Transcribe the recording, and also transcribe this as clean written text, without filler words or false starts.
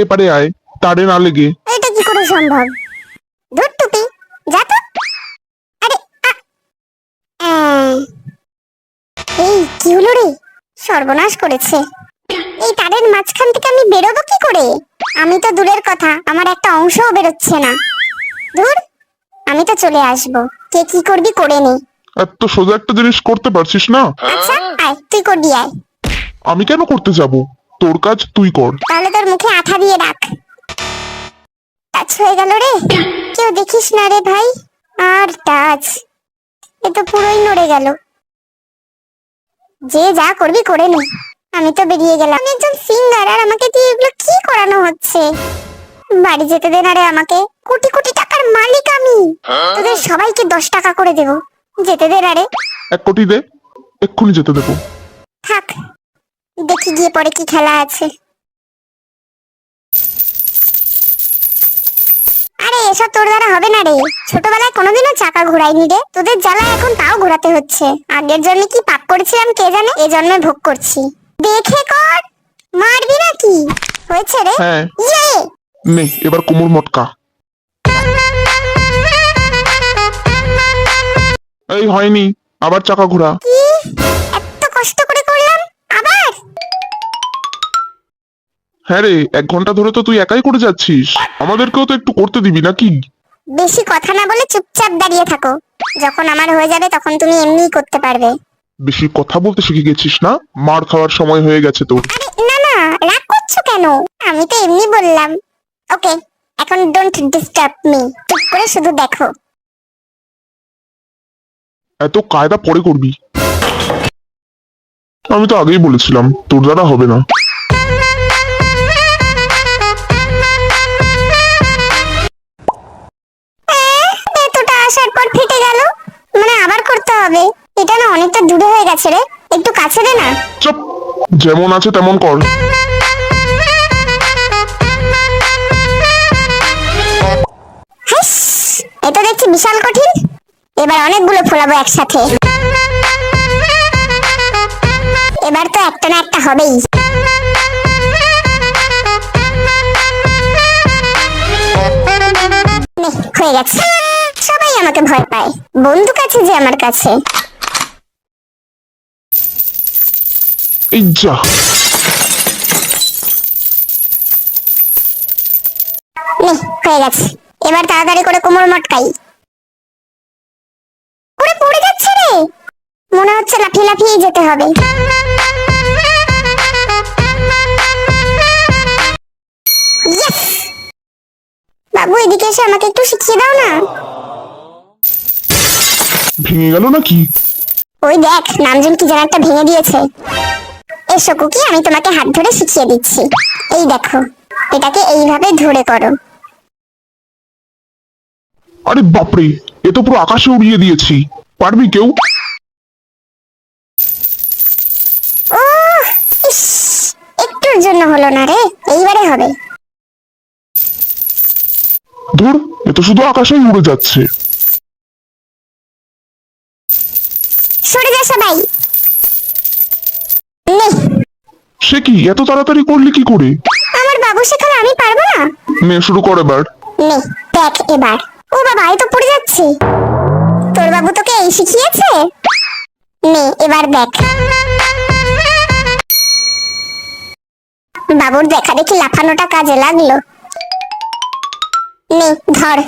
এপারে আয়, তারে না লেগে। এটা কি করে সম্ভব? ধুর টুপি, যা তো। আরে এই কি হলো রে? সর্বনাশ করেছে। এই তারের মাঝখান থেকে আমি বেরোবো কি করে? আমি তো দূরের কথা, আমার একটা অংশও বেরোচ্ছে না। ধুর, আমি তো চলে আসবো। কে কি করবি করে নে। এত সোজা একটা জিনিস করতে পারছিস না? আচ্ছা আয়, তুই করবি আয়। আমি কেন করতে যাব? তোর কাজ তুই কর। তাহলে তোর মুখে আঠা দিয়ে রাখ। টাচ হয়ে গেল রে। কেউ দেখিস না রে ভাই। আর টাচ, এ তো পুরোই নড়ে গেল। যে যা করবি করে নে, আমি তো বেরিয়ে গেলাম। আমি একজন সিঙ্গার, আর আমাকে দিয়ে এগুলো কি করানো হচ্ছে? বাড়ি যেতে দে না রে আমাকে। কোটি কোটি টাকার মালিক আমি। তোদের সবাইকে 10 টাকা করে দেব। যেতে দে না রে। 1 কোটি দে, এক্ষুনি যেতে দেবো। থাক, দেখি গিয়ে পরে কি খেলা আছে। আরে এসব তোর দ্বারা হবে না রে। ছোটবেলায় কোনোদিনও চাকা ঘোরাইনি রে। তোদের জ্বালায় এখন তাও ঘোরাতে হচ্ছে। আগের জন্মে কি পাপ করেছিলাম কে জানে, এ জন্মে ভোগ করছি। দেখে কর। মারবি নাকি? হয়েছে রে। হ্যাঁ। ইয়ে, নে এবার কোমর মটকা। এই হয়নি, আবার চাকা ঘোরা। কি এত কষ্ট করে করলাম আবার? হ্যাঁ রে, 1 ঘন্টা ধরে তো তুই একাই করে যাচ্ছিস, আমাদেরকেও তো একটু করতে দিবি নাকি? বেশি কথা না বলে চুপচাপ দাঁড়িয়ে থাকো। যখন আমার হয়ে যাবে তখন তুমি এমনিই করতে পারবে। বেশি কথা বলতে শিখে গেছিস না? মার খাওয়ার সময় হয়ে গেছে তোর। আরে না না, রাগ করছো কেন? আমি তো এমনি বললাম। ওকে, এখন ডোন্ট ডিস্টার্ব মি। চুপ করে শুধু দেখো। এত কায়দা পরে করবি। আমি তো আগেই বলেছিলাম তোর দ্বারা হবে না। এতটা আসার পর ফেটে গেল, মানে আবার করতে হবে। এটা না অনেকটা দূরে হয়ে গেছে রে, একটু কাছে দে না। চুপ, যেমন আছে তেমন কর। হাইস, এটা দেখছি বিশাল কঠিন। এবার অনেকগুলো ফোলাবো একসাথে। এবার তো একটা না একটা হবেই। নে, হয়ে গেছে। সবাই আমাকে ভয় পায়, বন্দুক আছে যে আমার কাছে। এই যা। নে, হয়ে গেছে। এবার তাড়াতাড়ি করে কোমর মটকাই। ওরে পড়ে যাচ্ছে রে, মনে হচ্ছে লাফিয়ে লাফিয়ে যেতে হবে। Yes! বাবু এদিকে এসে আমাকে একটু শিখিয়ে দাও না। ভেঙে গেল নাকি? ওই দেখ, নামজন কি যেন একটা ভেঙে দিয়েছে। এসো কুকি, আমি তোমাকে হাত ধরে শিখিয়ে দিচ্ছি। এই দেখো, এটাকে এইভাবে ধরে করো। আরে বাপরে, এ তো পুরো আকাশে উড়িয়ে দিয়েছি। পারবি কেউ? ও ইস, একটুর জন্য হলো না রে, এইবারে হবে। ধুর, এ তো শুধু আকাশেই উড়ে যাচ্ছে। সরে যা সবাই। নে, সে কি, এত তাড়াতাড়ি করলি কি করে? আমার বাবু শেখালে আমি পারবো না? নে শুরু কর এবার। নে দেখ এবার। ও বাবা, এই তো পড়ে যাচ্ছে। তোর বাবু তোকে এই শিখিয়েছে? নে এবার দেখ। বাবুর দেখা দেখি লাফানোটা কাজে লাগলো। নে ধর।